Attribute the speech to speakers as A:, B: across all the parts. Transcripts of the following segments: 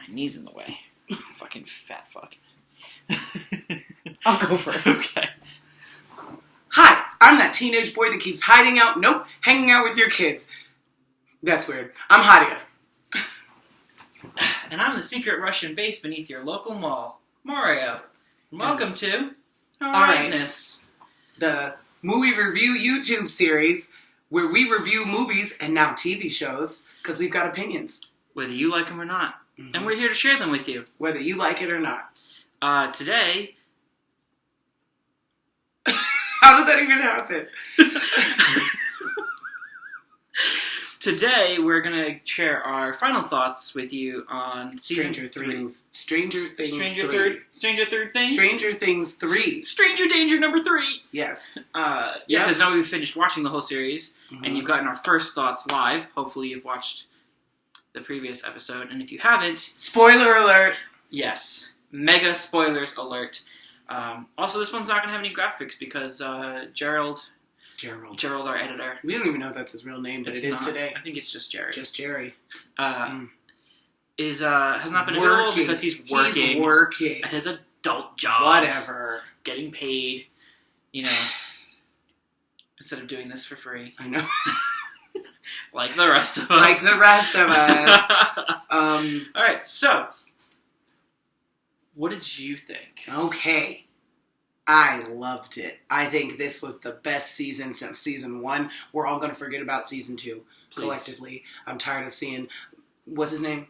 A: My knee's in the way. Fucking fat fuck.
B: I'll go first.
A: Okay.
B: Hi, I'm that teenage boy that keeps hiding out. Nope, hanging out with your kids. That's weird. I'm Hadia.
A: And I'm the secret Russian base beneath your local mall, Mario. Welcome to Alrightness,
B: the movie review YouTube series where we review movies and now TV shows because we've got opinions.
A: Whether you like them or not. Mm-hmm. And we're here to share them with you.
B: Whether you like it or not.
A: Today...
B: How did that even happen?
A: Today, we're going to share our final thoughts with you on
B: Stranger Things 3.
A: Stranger Things 3. Stranger Danger number 3.
B: Yes.
A: Because now we've finished watching the whole series, and you've gotten our first thoughts live. Hopefully you've watched the previous episode, and if you haven't...
B: Spoiler alert!
A: Yes. Mega spoilers alert. Also, this one's not going to have any graphics because Gerald, our editor.
B: We don't even know if that's his real name, but it is today.
A: I think it's just Jerry.
B: Just Jerry.
A: Has not been available because he's working.
B: He's working.
A: At his adult job.
B: Whatever.
A: Getting paid, instead of doing this for free.
B: I know.
A: Like the rest of us. Alright, so... What did you think?
B: Okay. I loved it. I think this was the best season since season 1. We're all going to forget about season 2 collectively. I'm tired of seeing... What's his name?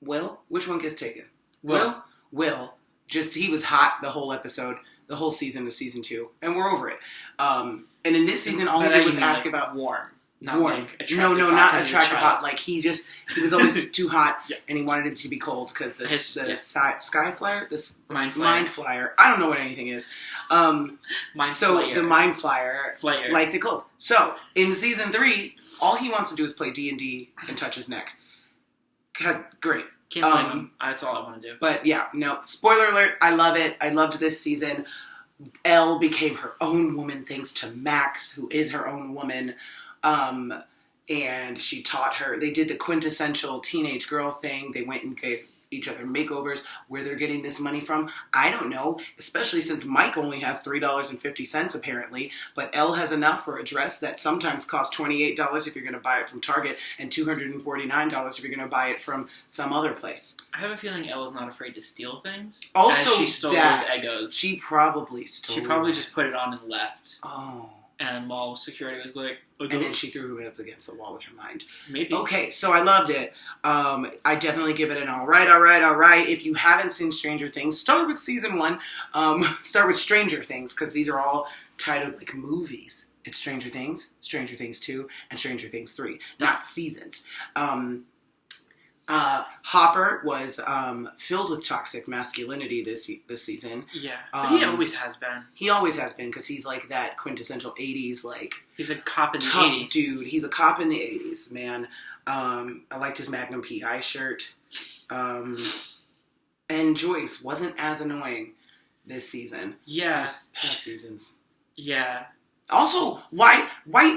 B: Will? Which one gets taken? Will? Just, he was hot the whole episode, the whole season of season 2. And we're over it. And in this season, all he did was ask about...
A: Warm.
B: Not not attractive hot. Like, he was always too hot, and he wanted it to be cold because the Sky Flyer, this Mind Flyer, I don't know what anything is. The Mind Flyer likes it cold. So, in season 3, all he wants to do is play D&D and touch his neck. Great.
A: Can't blame him. That's all I want to do.
B: But yeah, no. Spoiler alert, I love it. I loved this season. Elle became her own woman thanks to Max, who is her own woman. And she taught her, they did the quintessential teenage girl thing. They went and gave each other makeovers. Where they're getting this money from, I don't know, especially since Mike only has $3.50 apparently, but Elle has enough for a dress that sometimes costs $28 if you're going to buy it from Target and $249 if you're going to buy it from some other place.
A: I have a feeling Elle is not afraid to steal things.
B: Also,
A: she stole those Eggos.
B: She probably stole.
A: She probably just put it on and left.
B: Oh. And
A: mall security was like...
B: And then she threw it up against the wall with her mind.
A: Maybe.
B: Okay, so I loved it. I definitely give it an all right. If you haven't seen Stranger Things, start with season 1. Start with Stranger Things, because these are all titled like movies. It's Stranger Things 2, and Stranger Things 3, not seasons. Hopper was filled with toxic masculinity this season.
A: Yeah, but he always has been.
B: He always has been, because he's like that quintessential 80s, like...
A: He's a cop in the
B: tough
A: 80s.
B: Dude. He's a cop in the 80s, man. I liked his Magnum P.I. shirt. And Joyce wasn't as annoying this season.
A: Yeah.
B: As past seasons.
A: Yeah.
B: Also, white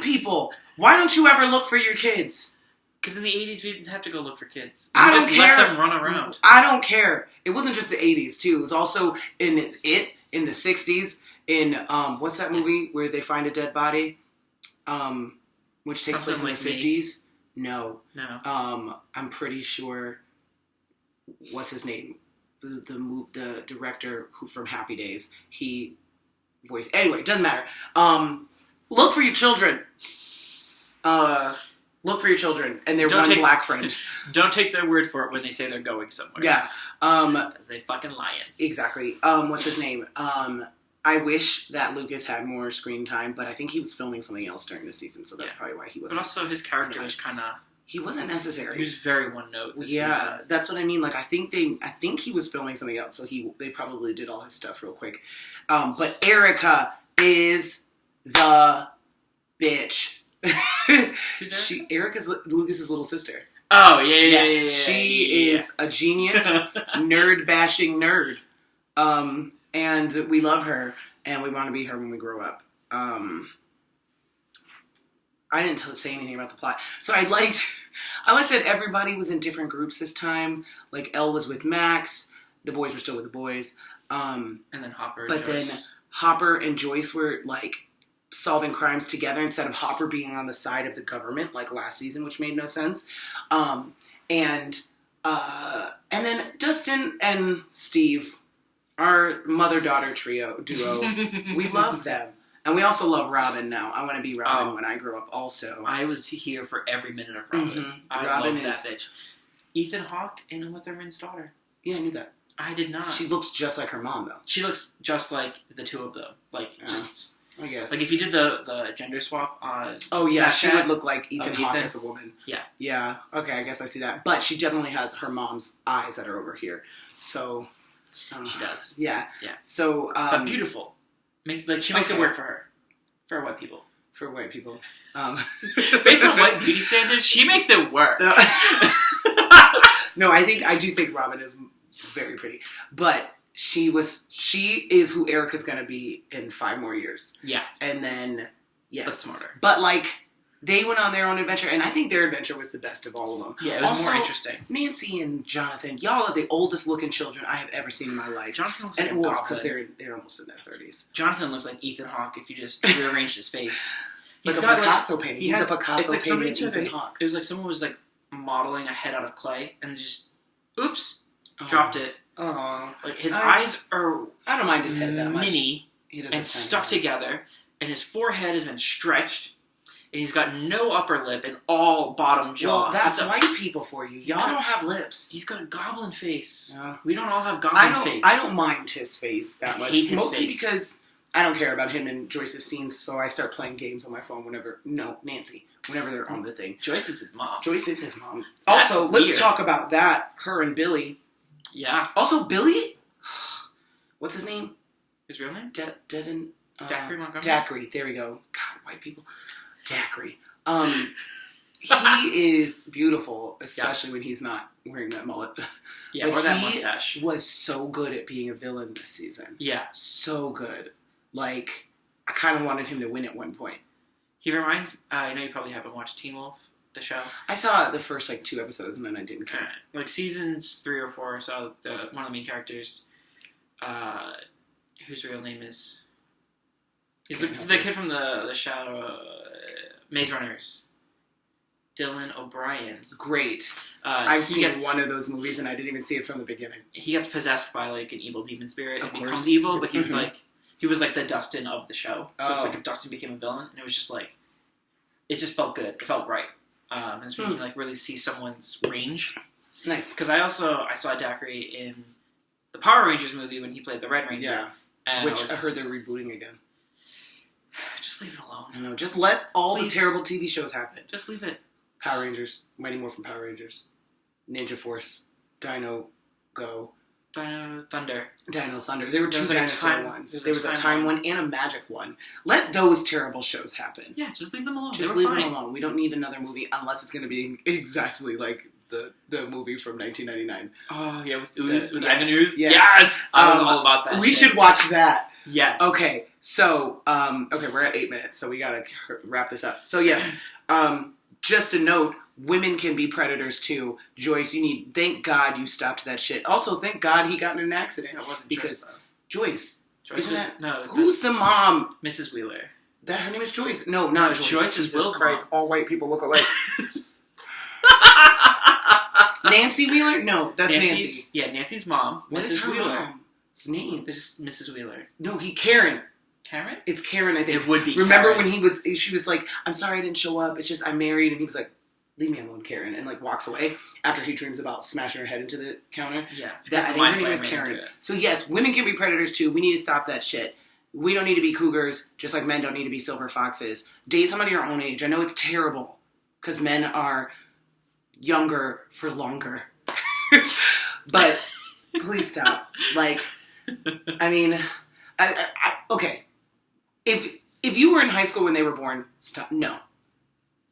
B: people, why don't you ever look for your kids?
A: Because in the 80s, we didn't have to go look for kids.
B: I don't care.
A: Let them run around.
B: I don't care. It wasn't just the 80s, too. It was also in the 60s, in, what's that movie where they find a dead body? Which takes place in the 50s? No. I'm pretty sure, what's his name? The director who from Happy Days, he voiced... Anyway, doesn't matter. Look for your children. Look for your children and their one black friend.
A: Don't take their word for it when they say they're going somewhere.
B: Yeah.
A: Because they fucking lying.
B: Exactly. What's his name? I wish that Lucas had more screen time, but I think he was filming something else during this season, so that's probably why he wasn't.
A: But also his character was kind of...
B: He wasn't necessary.
A: He was very one note this season.
B: That's what I mean. Like, I think he was filming something else, so they probably did all his stuff real quick. But Erica is the bitch.
A: Who's Erica?
B: Erica's Lucas's little sister.
A: Oh, yeah.
B: She is a genius, nerd-bashing nerd. And we love her, and we want to be her when we grow up. I didn't say anything about the plot. So I liked that everybody was in different groups this time. Like, Elle was with Max. The boys were still with the boys.
A: And then Hopper and
B: But
A: Joyce.
B: then Hopper and Joyce were, like, solving crimes together instead of Hopper being on the side of the government, like last season, which made no sense. And then Dustin and Steve, our mother-daughter duo, we love them. And we also love Robin now. I want to be Robin when I grow up also.
A: I was here for every minute of Robin.
B: Mm-hmm.
A: I
B: Robin
A: love that bitch. Ethan Hawke and Uma Thurman's daughter.
B: Yeah, I knew that.
A: I did not.
B: She looks just like her mom, though.
A: She looks just like the two of them. Like, just...
B: I guess.
A: Like, if you did the gender swap on
B: Snapchat, she would look like
A: Ethan
B: Hawke as a woman.
A: Yeah.
B: Yeah. Okay, I guess I see that. But she definitely has her mom's eyes that are over here. So...
A: she does.
B: Yeah.
A: Yeah.
B: So...
A: but beautiful. She makes it work for her. For white people.
B: For white people.
A: Based on white beauty standards, she makes it work.
B: No, I do think Robin is very pretty. But she is who Erica's going to be in 5 more years.
A: Yeah.
B: And then, yes.
A: But smarter.
B: But, like, they went on their own adventure, and I think their adventure was the best of all of them.
A: Yeah, it was more interesting.
B: Nancy and Jonathan, y'all are the oldest looking children I have ever seen in my life.
A: Jonathan looks like
B: and because they're almost in their 30s.
A: Jonathan looks like Ethan Hawke if you just rearranged his face.
B: He's like a Picasso painting. He's a Picasso painting of Ethan Hawke.
A: It was like someone was like modeling a head out of clay and just, oops, dropped it.
B: Oh,
A: like his eyes are.
B: I don't mind his head that much.
A: Mini and stuck together, and his forehead has been stretched. And he's got no upper lip and all bottom jaw.
B: Well, that's white people for you. Y'all don't have lips.
A: He's got a goblin face.
B: Yeah.
A: We don't all have goblin face.
B: I don't mind his face that much.
A: Hate his
B: Mostly
A: face.
B: Because I don't care about him and Joyce's scenes, so I start playing games on my phone whenever they're on the thing.
A: Joyce is his mom.
B: Joyce is his mom.
A: That's
B: also,
A: weird.
B: let's talk about that. Her and Billy.
A: Yeah.
B: Also, Billy. What's his name?
A: His real name?
B: Devin.
A: Dacre Montgomery.
B: Dacre. There we go. God, white people. Dacre. He is beautiful, especially when he's not wearing that mullet.
A: Yeah,
B: but
A: or that mustache.
B: He was so good at being a villain this season.
A: Yeah.
B: So good. Like, I kind of wanted him to win at one point.
A: He reminds... I know you probably haven't watched Teen Wolf, the show.
B: I saw the first, 2 episodes, and then I didn't care.
A: Like, seasons 3 or 4, I saw one of the main characters, whose real name is... He's the kid from the show... Maze Runners. Dylan O'Brien.
B: Great. I've seen one of those movies and I didn't even see it from the beginning.
A: He gets possessed by an evil demon spirit and becomes
B: course.
A: evil, but he's he was the Dustin of the show. So it's
B: Oh.
A: if Dustin became a villain, and it was just it just felt good. It felt right. And so you can really see someone's range.
B: Nice.
A: Because I saw Dacre in the Power Rangers movie when he played the Red Ranger.
B: Yeah.
A: And
B: Which I heard they're rebooting again.
A: Just leave it alone.
B: I know. Just let all
A: Please.
B: the terrible TV shows happen.
A: Just leave it.
B: Power Rangers. Mighty Morphin Power Rangers. Ninja Force. Dino Go.
A: Dino Thunder.
B: Dino Thunder. There were 2
A: There was
B: dinosaur ones. There was a time
A: one.
B: one and a magic one. Let those terrible shows happen.
A: Yeah, just leave them alone.
B: Just leave them alone. We don't need another movie unless it's going to be exactly like the movie from 1999.
A: Oh, yeah, with Ooze, with
B: yes,
A: Ivan Ooze?
B: yes.
A: Yes! I was all about that
B: We
A: shit.
B: should watch that.
A: Yes.
B: Okay, so, we're at 8 minutes, so we gotta wrap this up. So, yes, just a note, women can be predators, too. Joyce, thank God you stopped that shit. Also, thank God he got in an accident.
A: That wasn't
B: because
A: Joyce, though.
B: Joyce, isn't that...
A: No.
B: Who's the mom?
A: Mrs. Wheeler.
B: That her name is Joyce. No, not Joyce.
A: Joyce is
B: Jesus
A: Will's
B: Christ,
A: mom.
B: all white people look alike. Nancy Wheeler? No, that's Nancy.
A: Yeah, Nancy's mom.
B: What
A: Mrs.
B: is her
A: Wheeler.
B: mom's name?
A: It's just Mrs. Wheeler.
B: No, Karen.
A: Karen?
B: It's Karen, I think.
A: It would be
B: Remember
A: Karen.
B: when she was like, I'm sorry I didn't show up, it's just I'm married, and he was like, leave me alone, Karen, and walks away after he dreams about smashing her head into the counter.
A: Yeah.
B: I think her name is Karen. So yes, women can be predators too. We need to stop that shit. We don't need to be cougars, just like men don't need to be silver foxes. Date somebody your own age. I know it's terrible, because men are younger for longer. But please stop. I mean, okay. If you were in high school when they were born, stop. No.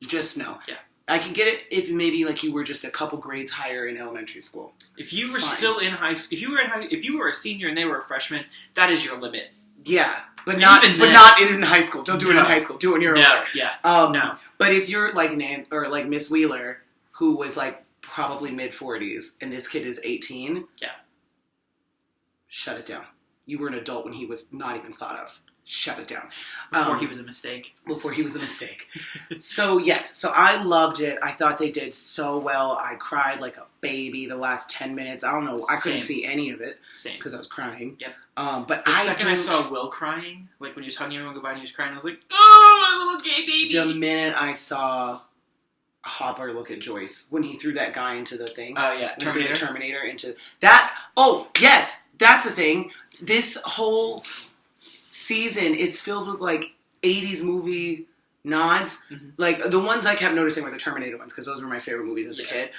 B: Just no.
A: Yeah.
B: I can get it if maybe you were just a couple grades higher in elementary school.
A: If you were still in high school, if you were a senior and they were a freshman, that is your limit.
B: Yeah. but not in high school. Don't do it in high school. Do it when you're older.
A: Yeah.
B: No. But if you're like Nan or like Miss Wheeler, who was like probably mid-40s, and this kid is 18, shut it down. You were an adult when he was not even thought of. Shut it down.
A: Before he was a mistake.
B: So, yes. So, I loved it. I thought they did so well. I cried like a baby the last 10 minutes. I don't know. I couldn't see any of it. Same. Because I was crying.
A: Yep.
B: But
A: the second I saw Will crying, like when he was hugging everyone goodbye and he was crying, I was like, oh, my little gay baby.
B: The minute I saw Hopper look at Joyce, when he threw that guy into the thing.
A: Oh, yeah.
B: Terminator into that. Oh, yes. That's the thing. This whole season is filled with like 80s movie nods. Mm-hmm. Like the ones I kept noticing were the Terminator ones because those were my favorite movies as a kid.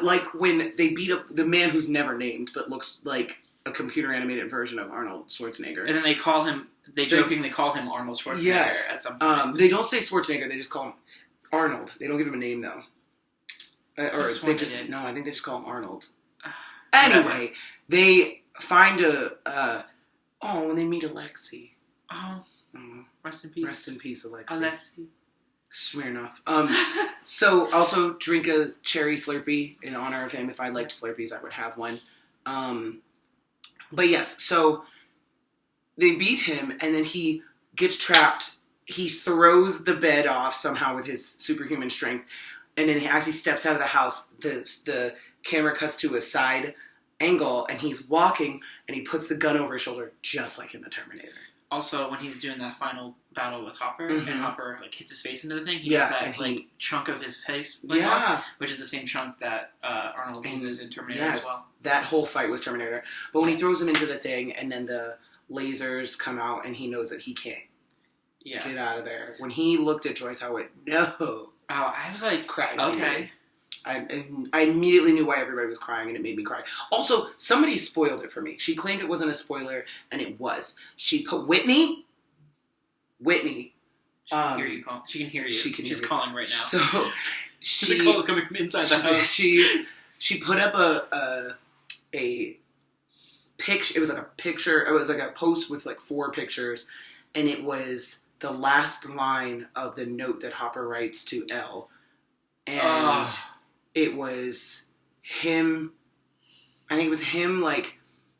B: Like when they beat up the man who's never named but looks like a computer animated version of Arnold Schwarzenegger.
A: And then they call him Arnold Schwarzenegger at some point.
B: They don't say Schwarzenegger, they just call him Arnold. They don't give him a name though. I think they just call him Arnold. Anyway, they find when they meet Alexei.
A: Oh. Rest in peace.
B: Rest in peace, Alexei.
A: Alexei.
B: Smirnoff. So, also drink a cherry Slurpee in honor of him. If I liked Slurpees, I would have one. But yes, so they beat him, and then he gets trapped. He throws the bed off somehow with his superhuman strength. And then as he steps out of the house, the camera cuts to a side angle, and he's walking, and he puts the gun over his shoulder, just like in the Terminator.
A: Also, when he's doing that final battle with Hopper, and Hopper like hits his face into the thing, he gets that chunk of his face off, which is the same chunk that Arnold uses in Terminator as well. That whole fight was Terminator. But when he throws him into the thing, and then the lasers come out, and he knows that he can't get out of there. When he looked at Joyce, I went, no. Oh, I was like, cried. Okay. I immediately knew why everybody was crying, and it made me cry. Also, somebody spoiled it for me. She claimed it wasn't a spoiler, and it was. She put Whitney. She can hear you. She can hear you. She's calling right now. So the call is coming from inside the house. She put up a picture. It was like a picture. It was like a post with like 4 pictures, and it was the last line of the note that Hopper writes to Elle, and. It was him, I think it was him, like,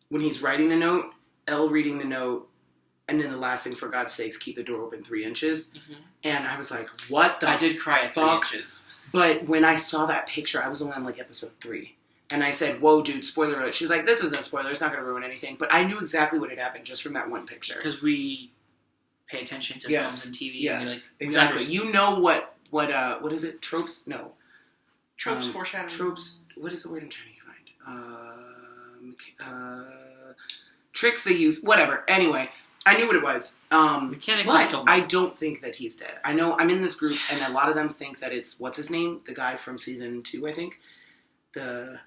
A: when he's writing the note, Elle reading the note, and then the last thing, for God's sakes, keep the door open 3 inches. Mm-hmm. And I was like, what the fuck? I did cry at 3 inches. But when I saw that picture, I was only on, like, episode 3. And I said, whoa, dude, spoiler alert. She's like, this isn't a spoiler. It's not going to ruin anything. But I knew exactly what had happened just from that one picture. Because we pay attention to films and TV. Yes, and like, exactly. You know what is it? Tropes? No. Tropes, foreshadowing. Tropes. What is the word I'm trying to find? Tricks they use. Whatever. Anyway, I knew what it was. Mechanics. But I don't think that he's dead. I know I'm in this group, and a lot of them think that it's what's his name, the guy from season 2, I think, the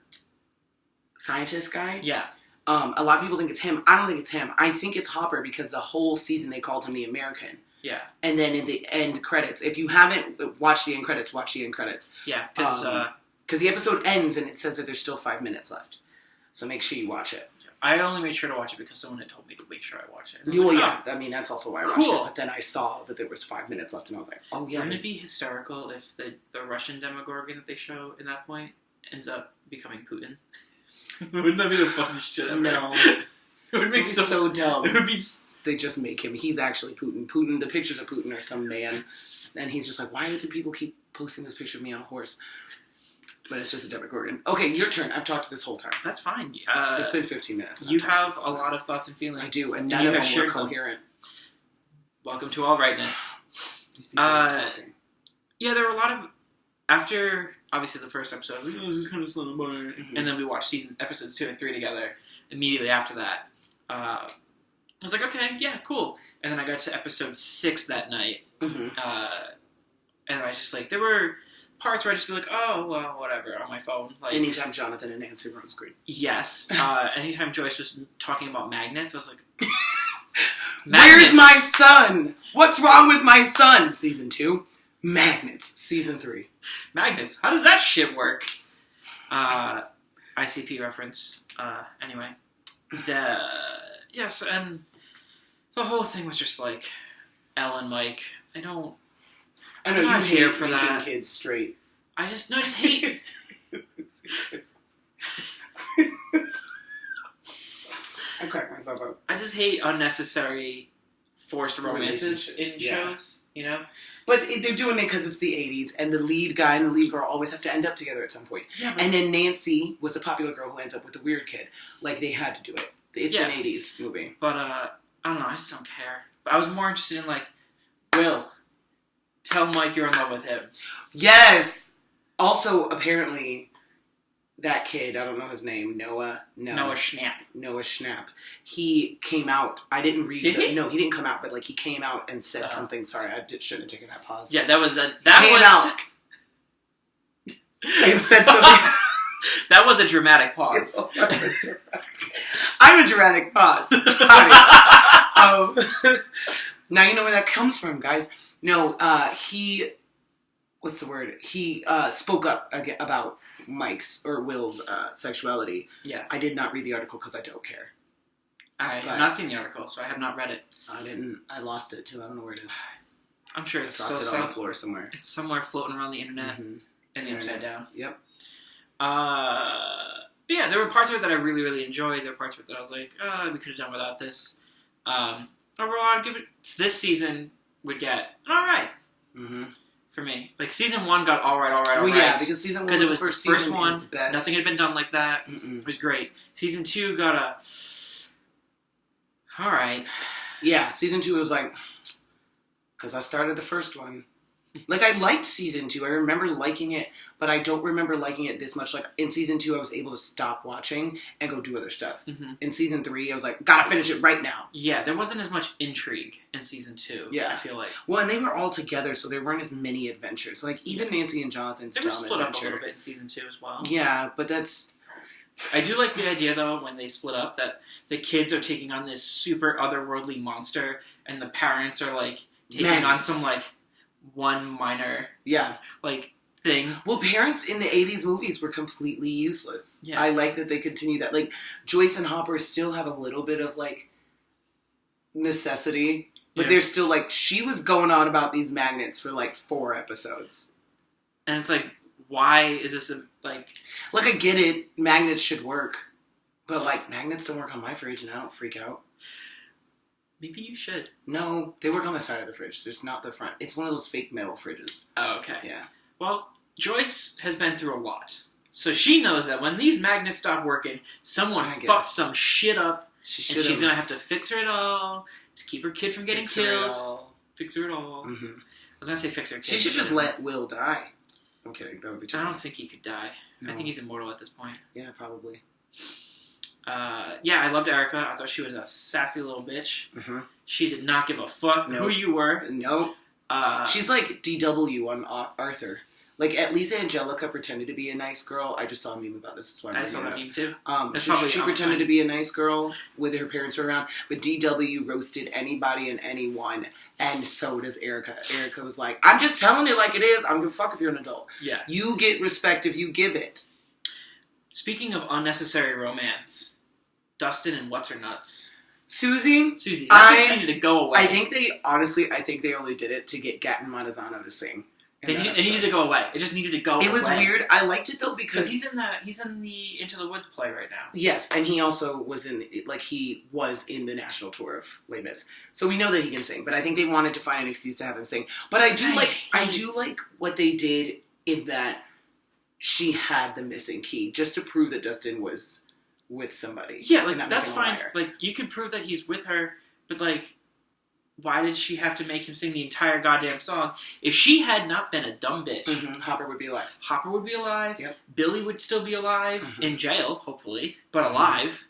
A: scientist guy. Yeah. A lot of people think it's him. I don't think it's him. I think it's Hopper because the whole season they called him the American. Yeah. And then in the end credits, if you haven't watched the end credits, watch the end credits. Yeah, because the episode ends and it says that there's still 5 minutes left. So make sure you watch it. I only made sure to watch it because someone had told me to make sure I watch it. Well, yeah. I mean, that's also why I watched it. But then I saw that there was 5 minutes left and I was like, oh, yeah. Wouldn't it be hysterical if the Russian Demogorgon that they show in that point ends up becoming Putin? Wouldn't that be the funniest shit ever? No. It would make so dumb. It would be they just make him. He's actually Putin. The pictures of Putin are some man. And he's just like, why do people keep posting this picture of me on a horse? But it's just a Demogorgon. Okay, your turn. I've talked this whole time. That's fine. It's been 15 minutes. You have a lot of thoughts and feelings. I do, and none of them were coherent. Welcome to Alrightness. Yeah, there were a lot of... After, obviously, the first episode, I was like, oh, this is kind of slow. Mm-hmm. And then we watched episodes 2 and 3 together. Immediately after that, I was like, okay, yeah, cool. And then I got to episode 6 that night. Mm-hmm. And I was just like, there were parts where I just be like, oh, well, whatever, on my phone. Like, anytime Jonathan and Nancy were on screen. Yes. Anytime Joyce was talking about magnets, I was like, where's my son? What's wrong with my son? Season 2. Magnets. Season 3. Magnets. How does that shit work? ICP reference. Anyway. Yes, and
C: the whole thing was just like Elle and Mike. I know
B: you hate for making kids straight.
C: I just hate.
B: I crack myself up.
C: I just hate unnecessary forced romances in shows, you know?
B: But they're doing it because it's the 80s, and the lead guy and the lead girl always have to end up together at some point.
C: Yeah,
B: and then Nancy was the popular girl who ends up with the weird kid. Like, they had to do it. It's an 80s movie.
C: But, I don't know, I just don't care. But I was more interested in, like, Will, tell Mike you're in love with him.
B: Yes! Also, apparently, that kid, I don't know his name, Noah Schnapp. He came out. I didn't read.
C: Did he?
B: No, he didn't come out. But like he came out and said something. Sorry, shouldn't have taken that pause.
C: Yeah, that was
B: out and said something.
C: That was a dramatic pause.
B: I'm a dramatic pause. Now you know where that comes from, guys. No, he. What's the word? He spoke up about Mike's or Will's sexuality.
C: Yeah.
B: I did not read the article because I don't care.
C: I have not seen the article, so I have not read it.
B: I lost it too. I don't know where it is.
C: I'm sure it's
B: dropped it on the floor somewhere.
C: It's somewhere floating around the internet and the upside down.
B: Yep.
C: But yeah, there were parts of it that I really, really enjoyed. There were parts of it that I was like, we could have done without this. Overall, I'd give it. This season would get an alright. Mm-hmm. For me, like season 1 got all right.
B: Well, yeah, because season 1 was the first one.
C: Was the best. Nothing had been done like that. It was great. Season 2 got a all right.
B: Yeah, season 2 was like because I started the first one. Like I liked season 2. I remember liking it, but I don't remember liking it this much. Like in season 2, I was able to stop watching and go do other stuff. Mm-hmm. In season 3, I was like, gotta finish it right now.
C: Yeah, there wasn't as much intrigue in season 2. Yeah, I feel like.
B: Well, and they were all together, so there weren't as many adventures. Like even Nancy and Jonathan's
C: they were split up a little bit in season 2 as well.
B: Yeah, but that's.
C: I do like the idea though when they split up that the kids are taking on this super otherworldly monster, and the parents are like taking on some like. One minor like thing.
B: Well, parents in the 80s movies were completely useless. Yeah. I like that they continue that. Like Joyce and Hopper still have a little bit of like necessity, but they're still like she was going on about these magnets for like 4 episodes.
C: And it's like, why is this like
B: I get it, magnets should work. But like magnets don't work on my fridge and I don't freak out.
C: Maybe you should.
B: No, they work on the side of the fridge. There's not the front. It's one of those fake metal fridges.
C: Oh, okay.
B: Yeah.
C: Well, Joyce has been through a lot. So she knows that when these magnets stop working, someone fucks some shit up. And she's going to have to fix her it all to keep her kid from getting killed. Fix her it all. Mm-hmm. I was going to say fix her kid.
B: She should just let Will die. I'm kidding. That would be terrible.
C: I don't think he could die. No. I think he's immortal at this point.
B: Yeah, probably.
C: I loved Erica. I thought she was a sassy little bitch. Mm-hmm. She did not give a fuck who you were.
B: Nope. She's like DW on Arthur. Like, at least Angelica pretended to be a nice girl. I just saw a meme about this. That's why
C: I saw that meme too.
B: She pretended to be a nice girl with her parents were around. But DW roasted anybody and anyone. And so does Erica. Erica was like, I'm just telling it like it is. I don't give a fuck if you're an adult.
C: Yeah.
B: You get respect if you give it.
C: Speaking of unnecessary romance, Dustin and What's Her Nuts.
B: Susie,
C: that bitch needed to go away.
B: I think they only did it to get Gat and Montezano to sing.
C: It needed to go away. It just needed to go away.
B: It was weird. I liked it though because
C: he's in the Into the Woods play right now.
B: Yes, and he also was in the national tour of Les Mis. So we know that he can sing, but I think they wanted to find an excuse to have him sing. But I do like what they did in that she had the missing key just to prove that Dustin was with somebody.
C: Yeah, like that's fine. Like you can prove that he's with her, but like why did she have to make him sing the entire goddamn song? If she had not been a dumb bitch,
B: Hopper would be alive.
C: Yep. Billy would still be alive in jail, hopefully, but alive.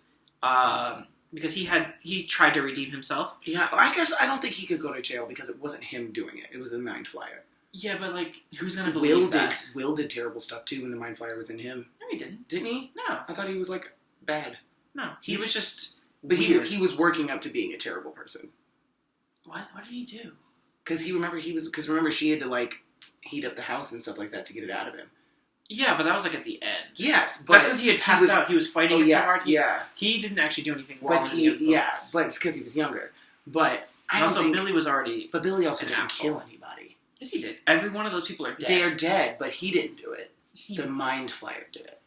C: Because he tried to redeem himself.
B: Yeah, I guess I don't think he could go to jail because it wasn't him doing it. It was a mind flyer.
C: Yeah, but like, who's gonna believe that?
B: Will did terrible stuff too when the mind flyer was in him.
C: No, he didn't.
B: Didn't he?
C: No.
B: I thought he was like bad.
C: No, he was just.
B: But he was working up to being a terrible person.
C: What did he do?
B: Because remember she had to like heat up the house and stuff like that to get it out of him.
C: Yeah, but that was like at the end.
B: Yes,
C: but that's because he had passed out. He was fighting so hard.
B: Yeah,
C: he didn't actually do anything wrong.
B: But it's because he was younger. But I don't think...
C: Billy was already...
B: But Billy also didn't kill anybody.
C: Yes, he did. Every one of those people are dead.
B: They are dead, but he didn't do it. The Mind Flayer did it.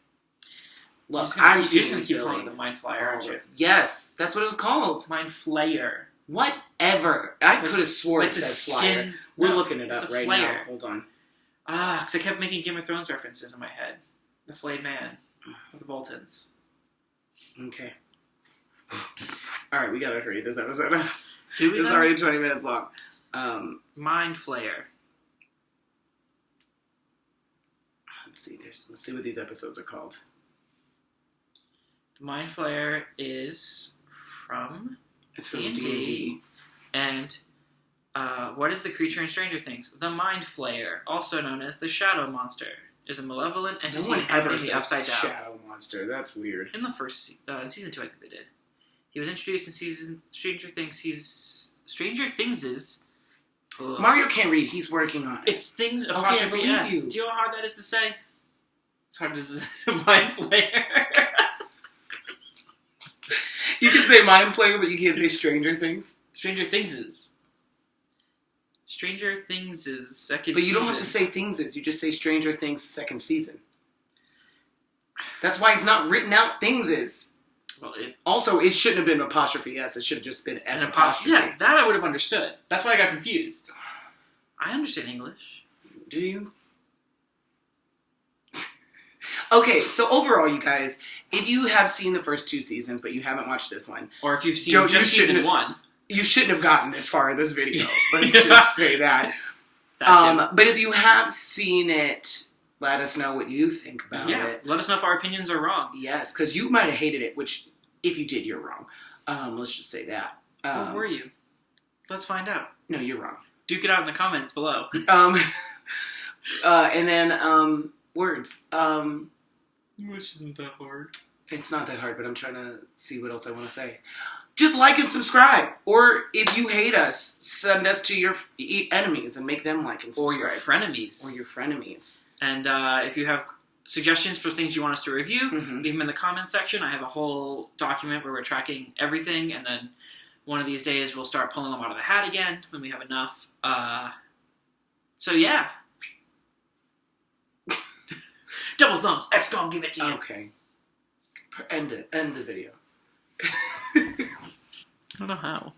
B: Look,
C: you're just going to keep calling it the Mind Flayer, aren't you?
B: Yes, that's what it was called.
C: Mind Flayer.
B: Whatever. I could have sworn it said flyer. We're looking it up right now. Hold on.
C: Because I kept making Game of Thrones references in my head. The Flayed Man of the Boltons.
B: Okay. Alright, we gotta hurry this episode up.
C: Do we?
B: It's already 20 minutes long.
C: Mind Flayer.
B: Let's see what these episodes are called.
C: The Mind Flayer is from...
B: It's from D&D.
C: And what is the creature in Stranger Things? The Mind Flayer, also known as the Shadow Monster, is a malevolent entity
B: ever
C: the Upside Down.
B: Shadow Monster. That's weird.
C: In the first season 2, I think they did. He was introduced in Stranger Things. Stranger Things is...
B: Mario can't read. He's working on it.
C: It's things apostrophe S. Do you know how hard that is to say? It's hard as Mind Flayer.
B: You can say Mind Flayer, but you can't say Stranger Things.
C: Stranger Things is second.
B: But you
C: season.
B: don't have to say things is. You just say Stranger Things second season. That's why it's not written out. Things is.
C: Well,
B: it shouldn't have been apostrophe S. It should have just been S apostrophe.
C: Yeah, that I would have understood. That's why I got confused. I understand English.
B: Do you? Okay, so overall, you guys, if you have seen the first 2 seasons, but you haven't watched this one,
C: or if you've seen just season 1,
B: you shouldn't have gotten this far in this video. Let's just say that. But if you have seen it, let us know what you think about it.
C: Let us know if our opinions are wrong.
B: Yes, because you might have hated it, which, if you did, you're wrong. Let's just say that.
C: What were you? Let's find out.
B: No, you're wrong.
C: Duke it out in the comments below.
B: And then, words.
C: Which isn't that hard.
B: It's not that hard, but I'm trying to see what else I want to say. Just like and subscribe. Or if you hate us, send us to your enemies and make them like and subscribe.
C: Or your frenemies.
B: Or your frenemies.
C: And if you have suggestions for things you want us to review, leave them in the comments section. I have a whole document where we're tracking everything, and then one of these days we'll start pulling them out of the hat again when we have enough. So yeah. Double thumbs. XCOM, give it to you.
B: Okay. End the video.
C: I don't know how.